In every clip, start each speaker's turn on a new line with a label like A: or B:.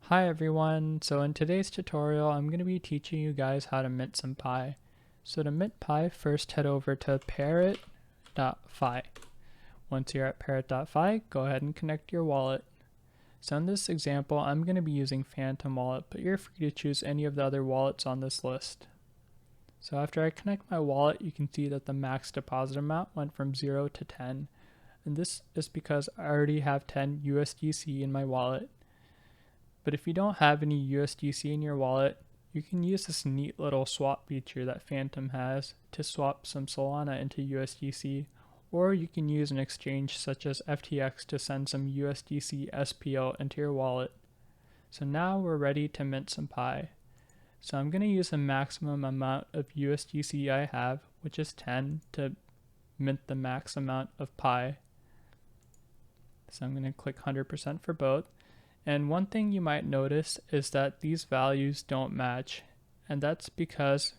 A: Hi everyone, so in today's tutorial I'm going to be teaching you guys how to mint some Pi. So to mint Pi, first head over to parrot.fi. Once you're at parrot.fi, go ahead and connect your wallet. So in this example I'm going to be using Phantom Wallet, but you're free to choose any of the other wallets on this list. So after I connect my wallet, you can see that the max deposit amount went from 0 to 10. And this is because I already have 10 USDC in my wallet. But if you don't have any USDC in your wallet, you can use this neat little swap feature that Phantom has to swap some Solana into USDC, or you can use an exchange such as FTX to send some USDC SPL into your wallet. So now we're ready to mint some Pi. So I'm going to use the maximum amount of USDC I have, which is 10, to mint the max amount of Pi. So I'm going to click 100% for both. And one thing you might notice is that these values don't match, and that's because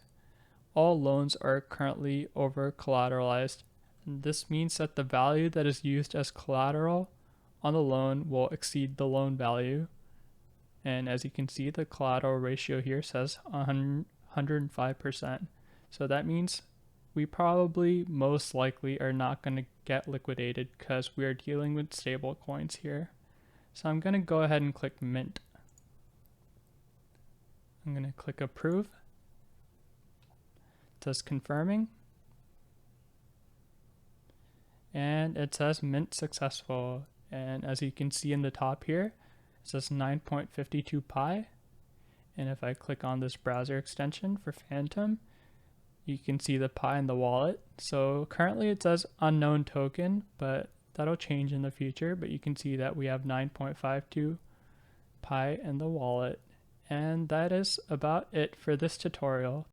A: all loans are currently over collateralized. And this means that the value that is used as collateral on the loan will exceed the loan value. And as you can see, the collateral ratio here says 105%. So that means we probably most likely are not going to get liquidated because we are dealing with stable coins here. So I'm going to go ahead and click mint. I'm going to click approve. It says confirming. And it says mint successful. And as you can see in the top here, it says 9.52 Pi. And if I click on this browser extension for Phantom, you can see the Pi in the wallet. So currently it says unknown token, but that'll change in the future, but you can see that we have 9.52 Pi in the wallet. And that is about it for this tutorial.